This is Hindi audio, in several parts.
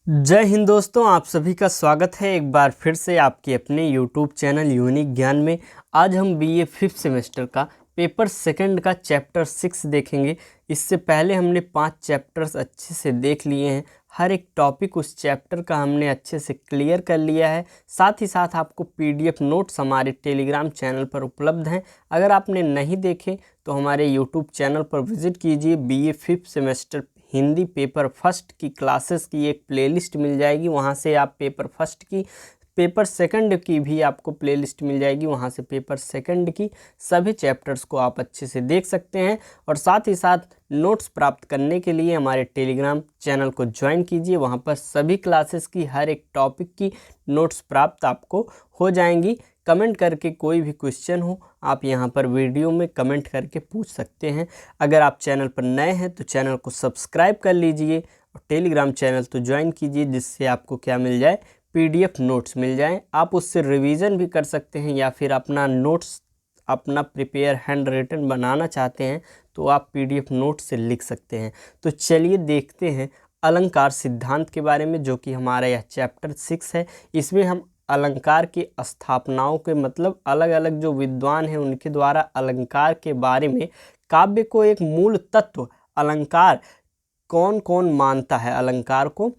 जय हिंद दोस्तों, आप सभी का स्वागत है एक बार फिर से आपके अपने यूट्यूब चैनल यूनिक ज्ञान में। आज हम बीए 5th सेमेस्टर का पेपर सेकंड का चैप्टर 6 देखेंगे। इससे पहले हमने 5 चैप्टर्स अच्छे से देख लिए हैं। हर एक टॉपिक उस चैप्टर का हमने अच्छे से क्लियर कर लिया है। साथ ही साथ आपको पीडीएफ नोट्स हमारे टेलीग्राम चैनल पर उपलब्ध हैं। अगर आपने नहीं देखे तो हमारे यूट्यूब चैनल पर विजिट कीजिए। BA 5th semester Hindi paper first की क्लासेस की एक प्लेलिस्ट मिल जाएगी, वहाँ से आप पेपर फर्स्ट की, पेपर सेकंड की भी आपको प्लेलिस्ट मिल जाएगी, वहाँ से पेपर सेकंड की सभी चैप्टर्स को आप अच्छे से देख सकते हैं। और साथ ही साथ नोट्स प्राप्त करने के लिए हमारे टेलीग्राम चैनल को ज्वाइन कीजिए। वहाँ पर सभी क्लासेस की हर एक टॉपिक की नोट्स प्राप्त आपको हो जाएंगी। कमेंट करके कोई भी क्वेश्चन हो आप यहाँ पर वीडियो में कमेंट करके पूछ सकते हैं। अगर आप चैनल पर नए हैं तो चैनल को सब्सक्राइब कर लीजिए और टेलीग्राम चैनल तो ज्वाइन कीजिए, जिससे आपको क्या मिल जाए, पीडीएफ नोट्स मिल जाएं। आप उससे रिवीजन भी कर सकते हैं, या फिर अपना नोट्स अपना प्रिपेयर हैंड रिटन बनाना चाहते हैं तो आप पीडीएफ नोट से लिख सकते हैं। तो चलिए देखते हैं अलंकार सिद्धांत के बारे में, जो कि हमारा यह चैप्टर 6 है। इसमें हम अलंकार की स्थापनाओं के मतलब अलग अलग जो विद्वान हैं उनके द्वारा अलंकार के बारे में, काव्य को एक मूल तत्व अलंकार कौन कौन मानता है अलंकार को,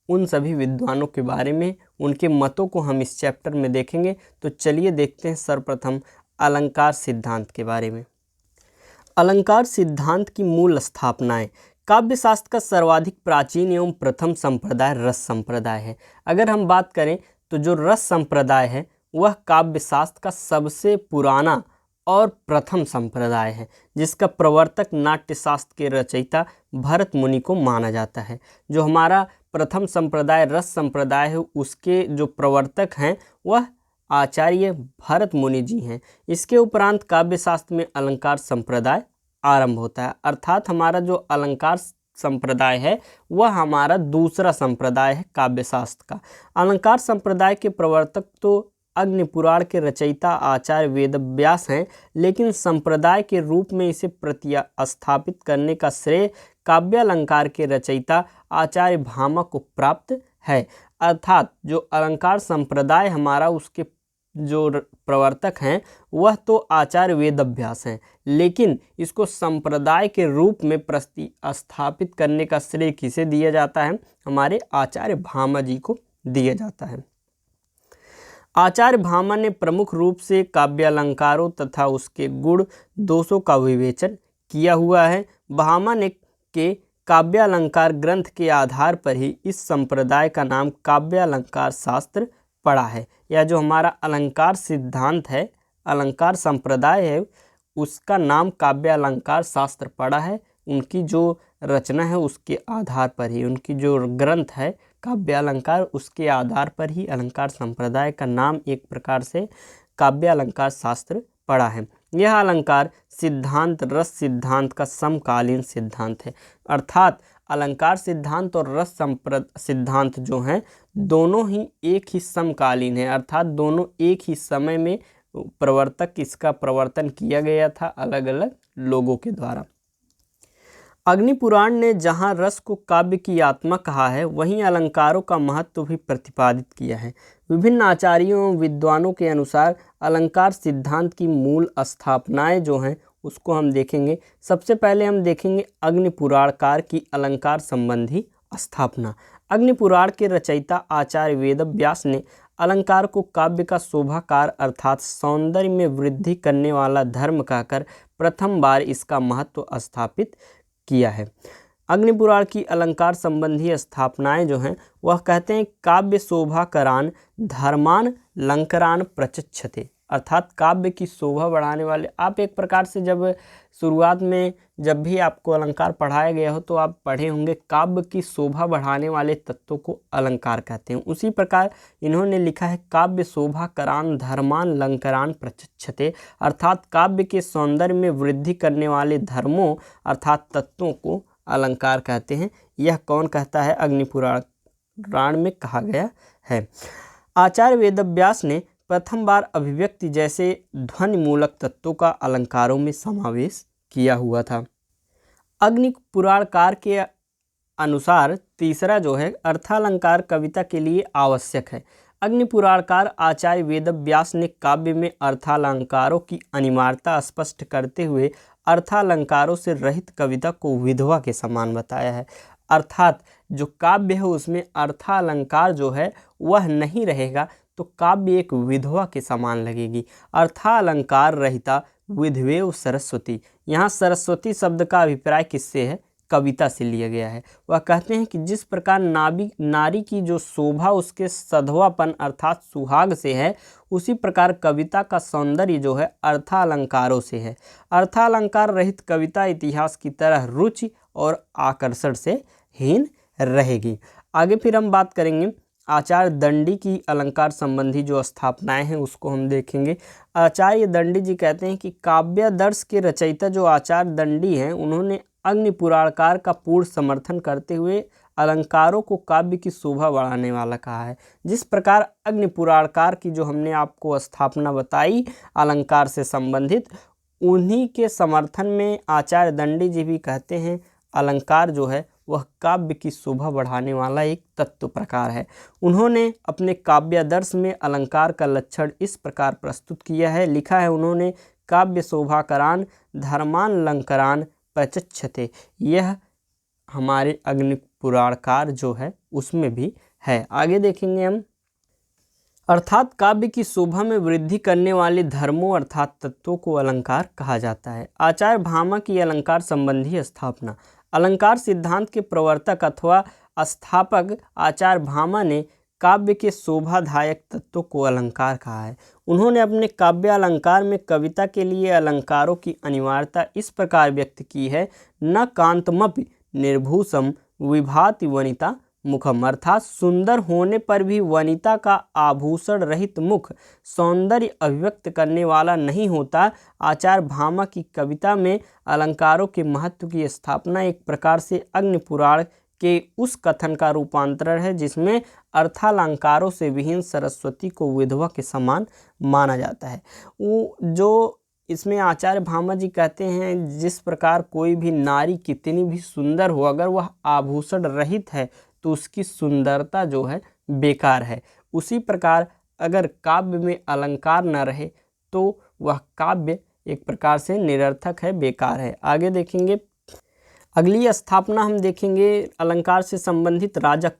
उन सभी विद्वानों के बारे में उनके मतों को हम इस चैप्टर में देखेंगे। तो चलिए देखते हैं सर्वप्रथम अलंकार सिद्धांत के बारे में। अलंकार सिद्धांत की मूल स्थापनाएं। काव्य शास्त्र का सर्वाधिक प्राचीन एवं प्रथम संप्रदाय रस संप्रदाय है। अगर हम बात करें तो जो रस संप्रदाय है वह काव्य शास्त्र का सबसे पुराना और प्रथम संप्रदाय है, जिसका प्रवर्तक नाट्यशास्त्र के रचयिता भरत मुनि को माना जाता है। जो हमारा प्रथम संप्रदाय रस संप्रदाय है उसके जो प्रवर्तक हैं वह आचार्य भरत मुनि जी हैं। इसके उपरांत काव्य शास्त्र में अलंकार संप्रदाय आरंभ होता है, अर्थात हमारा जो अलंकार संप्रदाय है वह हमारा दूसरा संप्रदाय है काव्य शास्त्र का। अलंकार संप्रदाय के प्रवर्तक तो अग्निपुराण के रचयिता आचार्य वेदव्यास हैं, लेकिन संप्रदाय के रूप में इसे प्रतिस्थापित करने का श्रेय काव्यालंकार के रचयिता आचार्य भामा को प्राप्त है। अर्थात जो अलंकार संप्रदाय हमारा उसके जो प्रवर्तक हैं वह तो आचार्य वेदव्यास हैं, लेकिन इसको संप्रदाय के रूप में प्रतिस्थापित करने का श्रेय किसे दिया जाता है, हमारे आचार्य भामा जी को दिया जाता है। आचार्य भामा ने प्रमुख रूप से काव्यालंकारों तथा उसके गुण दोषों का विवेचन किया हुआ है। भामा ने के काव्यालंकार ग्रंथ के आधार पर ही इस संप्रदाय का नाम काव्यालंकार शास्त्र पड़ा है। यह जो हमारा अलंकार सिद्धांत है, अलंकार संप्रदाय है, उसका नाम काव्यालंकार शास्त्र पड़ा है। उनकी जो रचना है उसके आधार पर ही, उनकी जो ग्रंथ है काव्यालंकार, उसके आधार पर ही अलंकार संप्रदाय का नाम एक प्रकार से काव्यालंकार शास्त्र पड़ा है। यह अलंकार सिद्धांत रस सिद्धांत का समकालीन सिद्धांत है, अर्थात अलंकार सिद्धांत और रस सिद्धांत जो हैं दोनों ही एक ही समकालीन है, अर्थात दोनों एक ही समय में प्रवर्तक इसका प्रवर्तन किया गया था अलग अलग लोगों के द्वारा। अग्निपुराण ने जहाँ रस को काव्य की आत्मा कहा है, वहीं अलंकारों का महत्व भी प्रतिपादित किया है। विभिन्न आचार्यों एवं विद्वानों के अनुसार अलंकार सिद्धांत की मूल स्थापनाएं जो हैं उसको हम देखेंगे। सबसे पहले हम देखेंगे अग्निपुराणकार की अलंकार संबंधी स्थापना। अग्निपुराण के रचयिता आचार्य वेदव्यास ने अलंकार को काव्य का शोभाकार अर्थात सौंदर्य में वृद्धि करने वाला धर्म कहकर प्रथम बार इसका महत्व स्थापित किया है। अग्निपुराण की अलंकार संबंधी स्थापनाएं जो हैं वह कहते हैं काव्य शोभाकरान धर्मान लंकरान प्रचक्षते, अर्थात काव्य की शोभा बढ़ाने वाले। आप एक प्रकार से जब शुरुआत में जब भी आपको अलंकार पढ़ाया गया हो तो आप पढ़े होंगे काव्य की शोभा बढ़ाने वाले तत्वों को अलंकार कहते हैं। उसी प्रकार इन्होंने लिखा है काव्य शोभाकरान धर्मान लंकरान प्रचक्षते, अर्थात काव्य के सौंदर्य में वृद्धि करने वाले धर्मों अर्थात तत्वों को अलंकार कहते हैं। यह कौन कहता है, अग्निपुराण में कहा गया है। आचार्य वेदव्यास ने प्रथम बार अभिव्यक्ति जैसे ध्वनि मूलक तत्वों का अलंकारों में समावेश किया हुआ था। अग्निपुराणकार के अनुसार तीसरा जो है अर्थालंकार कविता के लिए आवश्यक है। अग्निपुराणकार आचार्य वेदव्यास ने काव्य में अर्थालंकारों की अनिवार्यता स्पष्ट करते हुए अर्थालंकारों से रहित कविता को विधवा के समान बताया है। अर्थात जो काव्य है उसमें अर्थालंकार जो है वह नहीं रहेगा तो काव्य एक विधवा के समान लगेगी। अर्थालंकार रहिता विधवेव सरस्वती। यहाँ सरस्वती शब्द का अभिप्राय किससे है? कविता से लिया गया है। वह कहते हैं कि जिस प्रकार नारी की जो शोभा उसके सधवापन अर्थात सुहाग से है, उसी प्रकार कविता का सौंदर्य जो है अर्थालंकारों से है। अर्थालंकार रहित कविता इतिहास की तरह रुचि और आकर्षण से हीन रहेगी। आगे फिर हम बात करेंगे आचार्य दंडी की अलंकार संबंधी जो स्थापनाएं हैं उसको हम देखेंगे। आचार्य दंडी जी कहते हैं कि काव्यादर्श के रचयिता जो आचार्य दंडी हैं उन्होंने अग्निपुराणकार का पूर्ण समर्थन करते हुए अलंकारों को काव्य की शोभा बढ़ाने वाला कहा है। जिस प्रकार अग्निपुराणकार की जो हमने आपको स्थापना बताई अलंकार से संबंधित, उन्हीं के समर्थन में आचार्य दंडी जी भी कहते हैं अलंकार जो है वह काव्य की शोभा बढ़ाने वाला एक तत्व प्रकार है। उन्होंने अपने काव्यादर्श में अलंकार का लक्षण इस प्रकार प्रस्तुत किया है। लिखा है उन्होंने, काव्य शोभाकरान धर्मालंकरान प्रचक्षते। यह हमारे अग्निपुराणकार जो है उसमें भी है। आगे देखेंगे हम, अर्थात काव्य की शोभा में वृद्धि करने वाले धर्मों अर्थात तत्वों को अलंकार कहा जाता है। आचार्य भामा की अलंकार संबंधी स्थापना। अलंकार सिद्धांत के प्रवर्तक अथवा स्थापक आचार्य भामा ने काव्य के शोभादायक तत्वों को अलंकार कहा है। उन्होंने अपने काव्य अलंकार में कविता के लिए अलंकारों की अनिवार्यता इस प्रकार व्यक्त की है, न कांतमपि निर्भूषम विभाति वनिता मुखम। अर्थात सुंदर होने पर भी वनिता का आभूषण रहित मुख सौंदर्य अभिव्यक्त करने वाला नहीं होता। आचार्य भामा की कविता में अलंकारों के महत्व की स्थापना एक प्रकार से अग्निपुराण के उस कथन का रूपांतरण है जिसमें अर्थालंकारों से विहीन सरस्वती को विधवा के समान माना जाता है। वो जो इसमें आचार्य भामा जी कहते हैं जिस प्रकार कोई भी नारी कितनी भी सुंदर हो, अगर वह आभूषण रहित है तो उसकी सुंदरता जो है बेकार है। उसी प्रकार अगर काव्य में अलंकार न रहे तो वह काव्य एक प्रकार से निरर्थक है, बेकार है। आगे देखेंगे, अगली स्थापना हम देखेंगे अलंकार से संबंधित राजा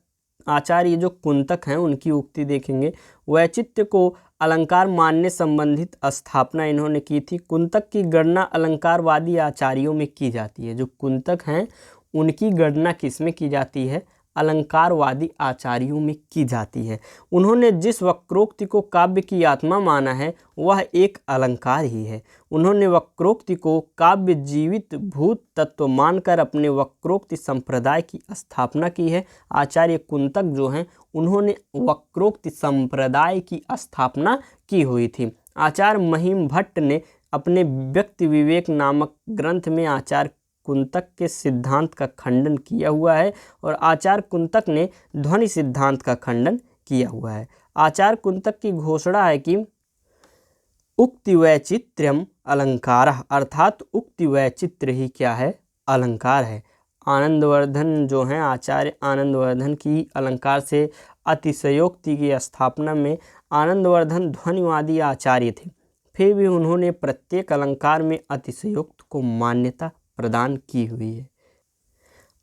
आचार्य जो कुंतक हैं उनकी उक्ति देखेंगे। वैचित्र्य को अलंकार मानने संबंधित स्थापना इन्होंने की थी। कुंतक की गणना अलंकारवादी आचार्यों में की जाती है। जो कुंतक हैं उनकी गणना किसमें की जाती है? अलंकारवादी आचार्यों में की जाती है। उन्होंने जिस वक्रोक्ति को काव्य की आत्मा माना है वह एक अलंकार ही है। उन्होंने वक्रोक्ति को काव्य जीवित भूत तत्व मानकर अपने वक्रोक्ति संप्रदाय की स्थापना की है। आचार्य कुंतक जो हैं उन्होंने वक्रोक्ति संप्रदाय की स्थापना की हुई थी। आचार्य महिम भट्ट ने अपने व्यक्ति विवेक नामक ग्रंथ में आचार्य कुंतक के सिद्धांत का खंडन किया हुआ है और आचार्य कुंतक ने ध्वनि सिद्धांत का खंडन किया हुआ है। आचार्य कुंतक की घोषणा है कि उक्ति वैचित्र्यम अलंकार, अर्थात उक्ति वैचित्र्य ही क्या है? अलंकार है। आनंदवर्धन जो हैं आचार्य आनंदवर्धन की अलंकार से अतिशयोक्ति की स्थापना में आनंदवर्धन ध्वनिवादी आचार्य थे, फिर भी उन्होंने प्रत्येक अलंकार में अतिशयोक्त को मान्यता प्रदान की हुई है।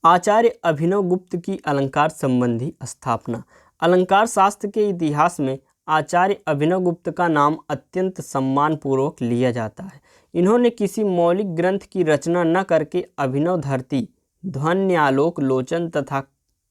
आचार्य अभिनव गुप्त की अलंकार संबंधी स्थापना। अलंकार शास्त्र के इतिहास में आचार्य अभिनव गुप्त का नाम अत्यंत सम्मानपूर्वक लिया जाता है। इन्होंने किसी मौलिक ग्रंथ की रचना न करके अभिनव धरती, ध्वन्यालोक लोचन तथा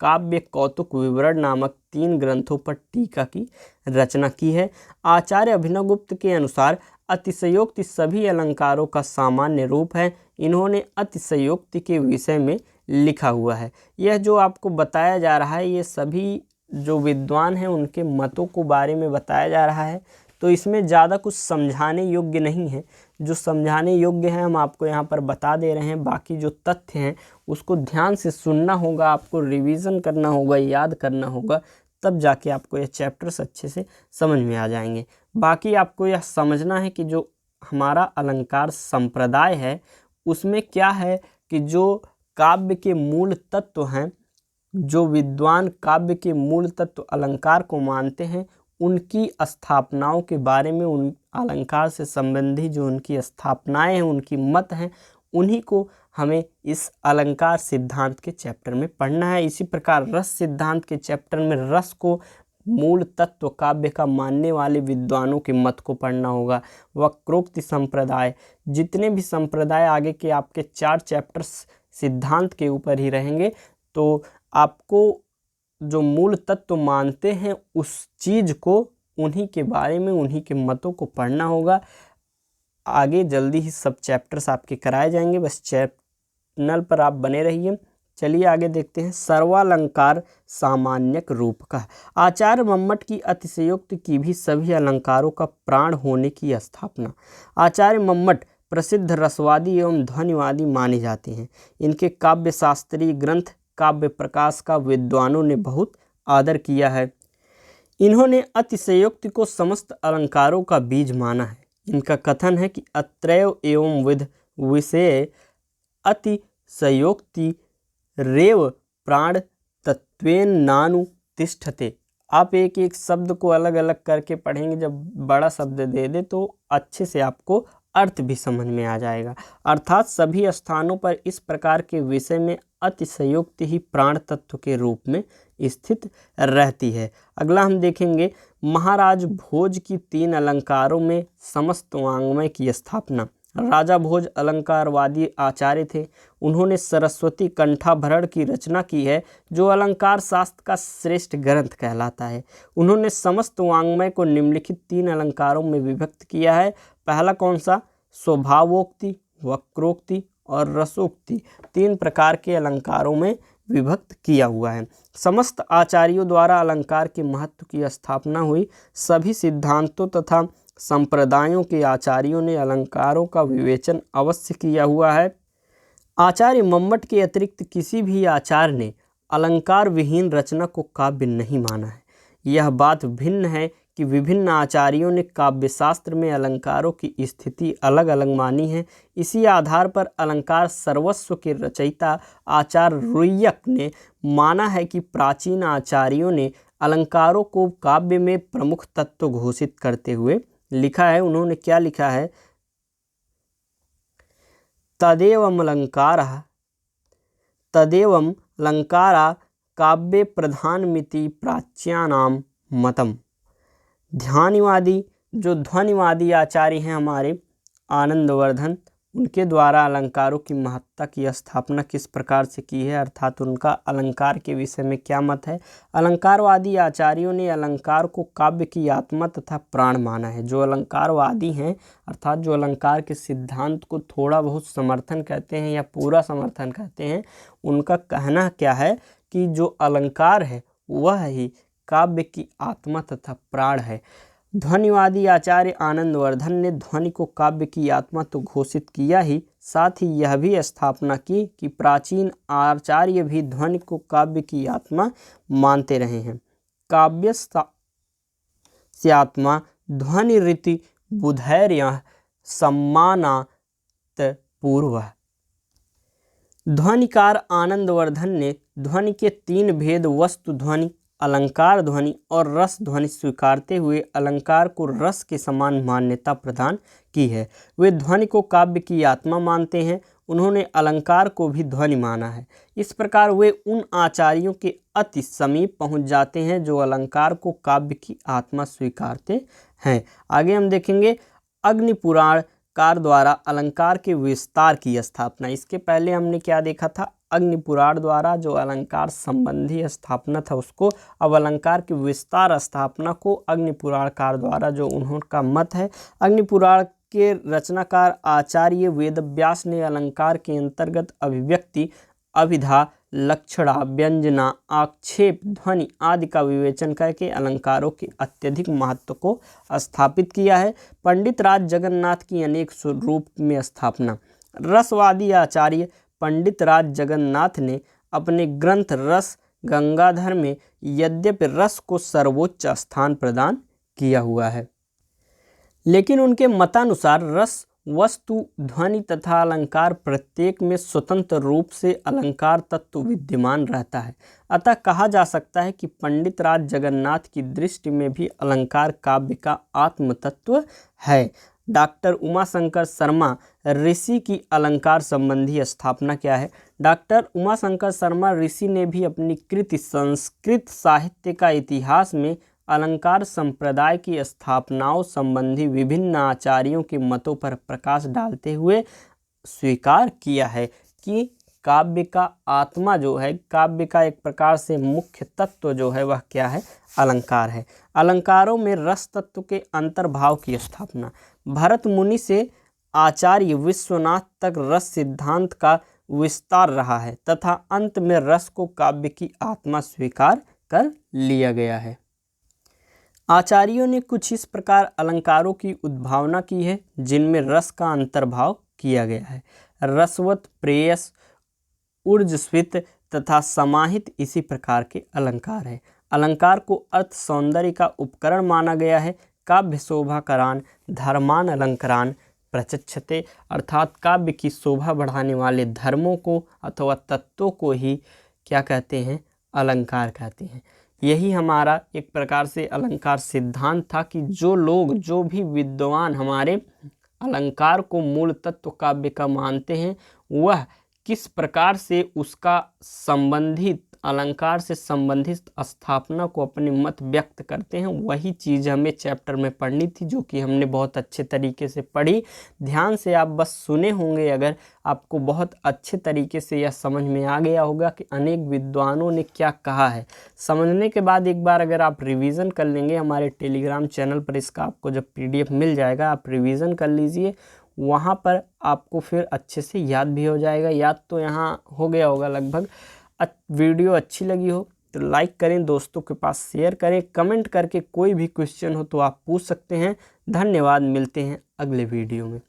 काव्य कौतुक विवरण नामक 3 ग्रंथों पर टीका की रचना की है। आचार्य अभिनव गुप्त के अनुसार अतिशयोक्ति सभी अलंकारों का सामान्य रूप है। इन्होंने अतिशयोक्ति के विषय में लिखा हुआ है। यह जो आपको बताया जा रहा है ये सभी जो विद्वान हैं उनके मतों को बारे में बताया जा रहा है, तो इसमें ज़्यादा कुछ समझाने योग्य नहीं है। जो समझाने योग्य है हम आपको यहाँ पर बता दे रहे हैं। बाकी जो तथ्य हैं उसको ध्यान से सुनना होगा, आपको रिवीजन करना होगा, याद करना होगा, तब जाके आपको यह चैप्टर्स अच्छे से समझ में आ जाएंगे। बाकी आपको यह समझना है कि जो हमारा अलंकार संप्रदाय है उसमें क्या है कि जो काव्य के मूल तत्व हैं जो विद्वान काव्य के मूल तत्व अलंकार को मानते हैं, उनकी स्थापनाओं के बारे में, उन अलंकार से संबंधी जो उनकी स्थापनाएं हैं, उनकी मत हैं, उन्हीं को हमें इस अलंकार सिद्धांत के चैप्टर में पढ़ना है। इसी प्रकार रस सिद्धांत के चैप्टर में रस को मूल तत्व काव्य का मानने वाले विद्वानों के मत को पढ़ना होगा। वक्रोक्ति संप्रदाय, जितने भी संप्रदाय आगे के आपके 4 चैप्टर्स सिद्धांत के ऊपर ही रहेंगे, तो आपको जो मूल तत्व मानते हैं उस चीज़ को, उन्हीं के बारे में, उन्हीं के मतों को पढ़ना होगा। आगे जल्दी ही सब चैप्टर्स आपके कराए जाएंगे, बस चैनल पर आप बने रहिए। चलिए आगे देखते हैं। सर्वालंकार सामान्यक रूप का। आचार्य मम्मट की अतिशयोक्ति की भी सभी अलंकारों का प्राण होने की स्थापना। आचार्य मम्मट प्रसिद्ध रसवादी एवं ध्वनिवादी माने जाते हैं। इनके काव्य शास्त्रीय ग्रंथ काव्य प्रकाश का विद्वानों ने बहुत आदर किया है। इन्होंने अतिशयोक्ति को समस्त अलंकारों का बीज माना है। इनका कथन है कि अत्रैव एवं विध विषय अतिशयोक्ति रेव प्राण तत्वेन नानु तिष्ठते। आप एक एक शब्द को अलग अलग करके पढ़ेंगे, जब बड़ा शब्द दे दे तो अच्छे से आपको अर्थ भी समझ में आ जाएगा। अर्थात सभी स्थानों पर इस प्रकार के विषय में अतिशयोक्ति ही प्राण तत्व के रूप में स्थित रहती है। अगला हम देखेंगे महाराज भोज की 3 अलंकारों में समस्त वाङ्मय की स्थापना। राजा भोज अलंकारवादी आचार्य थे। उन्होंने सरस्वती कंठाभरण की रचना की है, जो अलंकार शास्त्र का श्रेष्ठ ग्रंथ कहलाता है। उन्होंने समस्त वाङ्मय को निम्नलिखित 3 अलंकारों में विभक्त किया है। पहला कौन सा? स्वभावोक्ति, वक्रोक्ति और रसोक्ति। 3 प्रकार के अलंकारों में विभक्त किया हुआ है। समस्त आचार्यों द्वारा अलंकार के महत्व की स्थापना हुई। सभी सिद्धांतों तथा संप्रदायों के आचार्यों ने अलंकारों का विवेचन अवश्य किया हुआ है। आचार्य मम्मट के अतिरिक्त किसी भी आचार्य ने अलंकार विहीन रचना को काव्य नहीं माना है। यह बात भिन्न है कि विभिन्न आचार्यों ने काव्यशास्त्र में अलंकारों की स्थिति अलग अलग मानी है। इसी आधार पर अलंकार सर्वस्व के रचयिता आचार्य रुय्यक ने माना है कि प्राचीन आचार्यों ने अलंकारों को काव्य में प्रमुख तत्व घोषित करते हुए लिखा है। उन्होंने क्या लिखा है? तदेवं अलंकारा काव्य प्रधानमिति प्राच्यानां मतम। ध्वनिवादी, जो ध्वनिवादी आचार्य हैं हमारे आनंदवर्धन, उनके द्वारा अलंकारों की महत्ता की स्थापना किस प्रकार से की है, अर्थात उनका अलंकार के विषय में क्या मत है। अलंकारवादी आचार्यों ने अलंकार को काव्य की आत्मा तथा प्राण माना है। जो अलंकारवादी हैं, अर्थात जो अलंकार के सिद्धांत को थोड़ा बहुत समर्थन कहते हैं या पूरा समर्थन कहते हैं, उनका कहना क्या है कि जो अलंकार है वह ही काव्य की आत्मा तथा प्राण है। ध्वनिवादी आचार्य आनंदवर्धन ने ध्वनि को काव्य की आत्मा तो घोषित किया ही, साथ ही यह भी स्थापना की कि प्राचीन आचार्य भी ध्वनि को काव्य की आत्मा मानते रहे हैं। काव्य से आत्मा ध्वनि रीति बुधैर्य सम्मानात पूर्व। ध्वनिकार आनंदवर्धन ने ध्वनि के 3 भेद वस्तु ध्वनि, अलंकार ध्वनि और रस ध्वनि स्वीकारते हुए अलंकार को रस के समान मान्यता प्रदान की है। वे ध्वनि को काव्य की आत्मा मानते हैं। उन्होंने अलंकार को भी ध्वनि माना है। इस प्रकार वे उन आचार्यों के अति समीप पहुंच जाते हैं जो अलंकार को काव्य की आत्मा स्वीकारते हैं। आगे हम देखेंगे अग्निपुराण कार द्वारा अलंकार के विस्तार की स्थापना। इसके पहले हमने क्या देखा था? अग्निपुराण द्वारा जो अलंकार संबंधी स्थापना था उसको। अब अलंकार की विस्तार स्थापना को अग्निपुराणकार द्वारा जो उनका मत है। अग्निपुराण के रचनाकार आचार्य वेदव्यास ने अलंकार के अंतर्गत अभिव्यक्ति, अभिधा, लक्षणा, व्यंजना, आक्षेप, ध्वनि आदि का विवेचन करके अलंकारों के अत्यधिक महत्व को स्थापित किया है। पंडित राज जगन्नाथ की अनेक रूप में स्थापना। रसवादी आचार्य पंडित राज जगन्नाथ ने अपने ग्रंथ रस गंगाधर में यद्यपि रस को सर्वोच्च स्थान प्रदान किया हुआ है, लेकिन उनके मतानुसार रस वस्तु, ध्वनि तथा अलंकार प्रत्येक में स्वतंत्र रूप से अलंकार तत्व विद्यमान रहता है। अतः कहा जा सकता है कि पंडित राज जगन्नाथ की दृष्टि में भी अलंकार काव्य का आत्म तत्व है। डॉक्टर उमाशंकर शर्मा ऋषि की अलंकार संबंधी स्थापना क्या है? डॉक्टर उमाशंकर शर्मा ऋषि ने भी अपनी कृति संस्कृत साहित्य का इतिहास में अलंकार संप्रदाय की स्थापनाओं संबंधी विभिन्न आचार्यों के मतों पर प्रकाश डालते हुए स्वीकार किया है कि काव्य का आत्मा जो है, काव्य का एक प्रकार से मुख्य तत्व जो है वह क्या है? अलंकार है। अलंकारों में रस तत्व के अंतर्भाव की स्थापना। भरत मुनि से आचार्य विश्वनाथ तक रस सिद्धांत का विस्तार रहा है तथा अंत में रस को काव्य की आत्मा स्वीकार कर लिया गया है। आचार्यों ने कुछ इस प्रकार अलंकारों की उद्भावना की है जिनमें रस का अंतर्भाव किया गया है। रसवत, प्रेयस, ऊर्जस्वित तथा समाहित इसी प्रकार के अलंकार है। अलंकार को अर्थ सौंदर्य का उपकरण माना गया है। काव्य शोभाकरान धर्मान अलंकरान प्रचक्षते, अर्थात काव्य की शोभा बढ़ाने वाले धर्मों को अथवा तत्वों को ही क्या कहते हैं? अलंकार कहते हैं। यही हमारा एक प्रकार से अलंकार सिद्धांत था कि जो लोग, जो भी विद्वान हमारे अलंकार को मूल तत्व काव्य का मानते हैं, वह किस प्रकार से उसका संबंधित, अलंकार से संबंधित स्थापना को अपने मत व्यक्त करते हैं, वही चीज़ हमें चैप्टर में पढ़नी थी, जो कि हमने बहुत अच्छे तरीके से पढ़ी। ध्यान से आप बस सुने होंगे, अगर आपको बहुत अच्छे तरीके से यह समझ में आ गया होगा कि अनेक विद्वानों ने क्या कहा है। समझने के बाद एक बार अगर आप रिवीजन कर लेंगे, हमारे टेलीग्राम चैनल पर इसका आपको जब PDF मिल जाएगा, आप रिवीजन कर लीजिए, वहाँ पर आपको फिर अच्छे से याद भी हो जाएगा। याद तो यहाँ हो गया होगा लगभग। वीडियो अच्छी लगी हो तो लाइक करें, दोस्तों के पास शेयर करें, कमेंट करके कोई भी क्वेश्चन हो तो आप पूछ सकते हैं। धन्यवाद, मिलते हैं अगले वीडियो में।